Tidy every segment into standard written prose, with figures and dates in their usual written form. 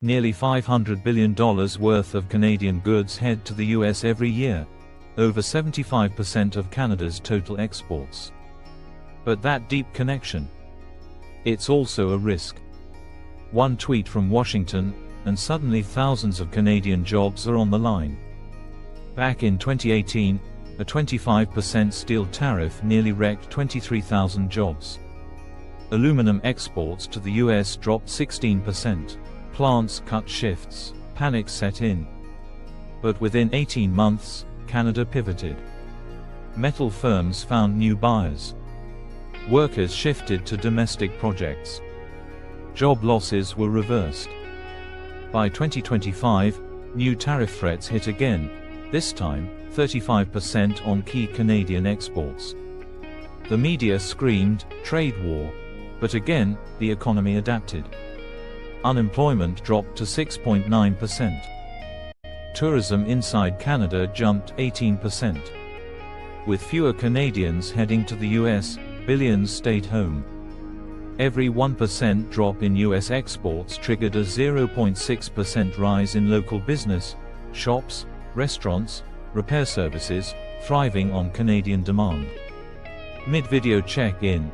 Nearly $500 billion worth of Canadian goods head to the US every year, over 75% of Canada's total exports. But that deep connection? It's also a risk. One tweet from Washington, and suddenly thousands of Canadian jobs are on the line. Back in 2018, a 25% steel tariff nearly wrecked 23,000 jobs. Aluminum exports to the US dropped 16%. Plants cut shifts, panic set in. But within 18 months, Canada pivoted. Metal firms found new buyers. Workers shifted to domestic projects. Job losses were reversed. By 2025, new tariff threats hit again, this time, 35% on key Canadian exports. The media screamed, "Trade war," but again, the economy adapted. Unemployment dropped to 6.9%. Tourism inside Canada jumped 18%. With fewer Canadians heading to the US, billions stayed home. Every 1% drop in US exports triggered a 0.6% rise in local business, shops, restaurants, repair services, thriving on Canadian demand. Mid-video check-in.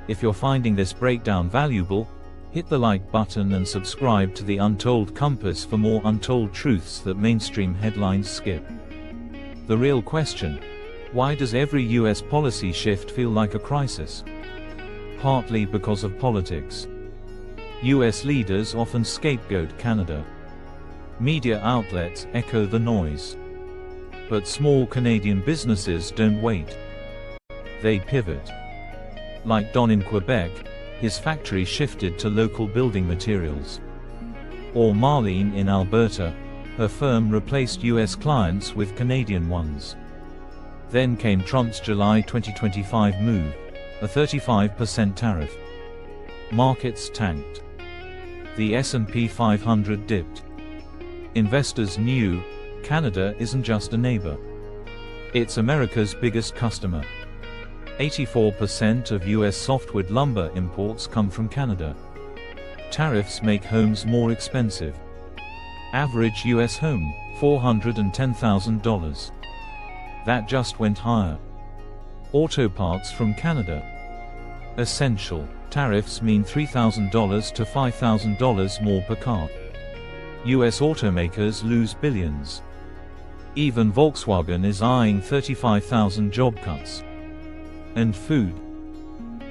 If you're finding this breakdown valuable, hit the like button and subscribe to the Untold Compass for more untold truths that mainstream headlines skip. The real question: why does every US policy shift feel like a crisis? Partly because of politics. US leaders often scapegoat Canada. Media outlets echo the noise. But small Canadian businesses don't wait. They pivot. Like Don in Quebec, his factory shifted to local building materials. Or Marlene in Alberta, her firm replaced US clients with Canadian ones. Then came Trump's July 2025 move, a 35% tariff. Markets tanked. The S&P 500 dipped. Investors knew, Canada isn't just a neighbor. It's America's biggest customer. 84% of US softwood lumber imports come from Canada. Tariffs make homes more expensive. Average US home, $410,000. That just went higher. Auto parts from Canada. Essential. Tariffs mean $3,000 to $5,000 more per car. US automakers lose billions. Even Volkswagen is eyeing 35,000 job cuts. And food.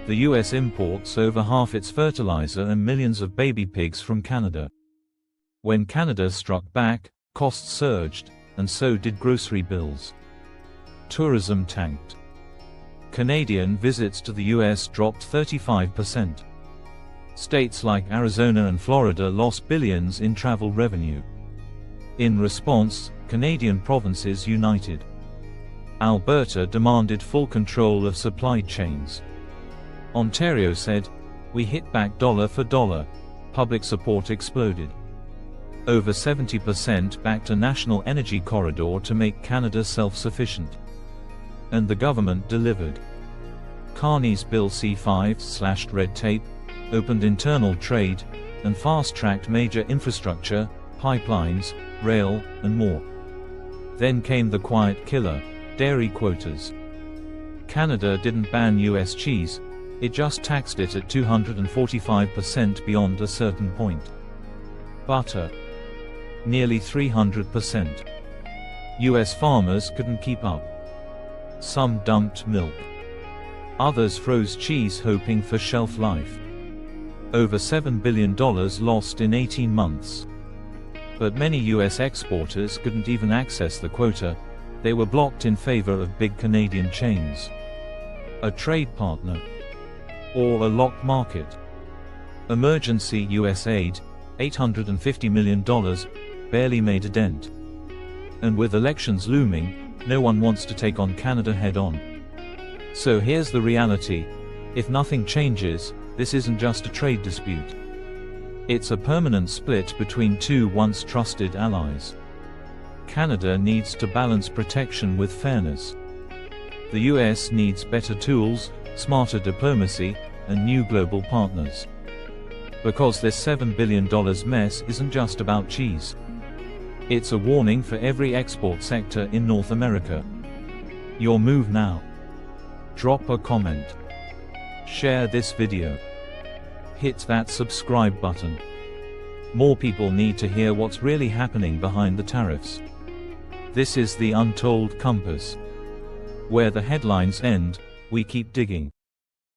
The US imports over half its fertilizer and millions of baby pigs from Canada. When Canada struck back, costs surged, and so did grocery bills. Tourism tanked. Canadian visits to the US dropped 35%. States like Arizona and Florida lost billions in travel revenue. In response, Canadian provinces united. Alberta demanded full control of supply chains. Ontario said, "We hit back dollar for dollar." Public support exploded. Over 70% backed a national energy corridor to make Canada self-sufficient. And the government delivered. Carney's Bill C-5 slashed red tape, opened internal trade, and fast-tracked major infrastructure, pipelines, rail, and more. Then came the quiet killer, dairy quotas. Canada didn't ban US cheese, it just taxed it at 245% beyond a certain point. Butter. Nearly 300%. US farmers couldn't keep up. Some dumped milk. Others froze cheese hoping for shelf life. Over $7 billion lost in 18 months. But many US exporters couldn't even access the quota. They were blocked in favor of big Canadian chains. A trade partner. Or a locked market. Emergency US aid, $850 million, barely made a dent. And with elections looming, no one wants to take on Canada head-on. So here's the reality. If nothing changes, this isn't just a trade dispute. It's a permanent split between two once trusted allies. Canada needs to balance protection with fairness. The US needs better tools, smarter diplomacy, and new global partners. Because this $7 billion mess isn't just about cheese. It's a warning for every export sector in North America. Your move now. Drop a comment. Share this video. Hit that subscribe button. More people need to hear what's really happening behind the tariffs. This is the Untold Compass. Where the headlines end, we keep digging.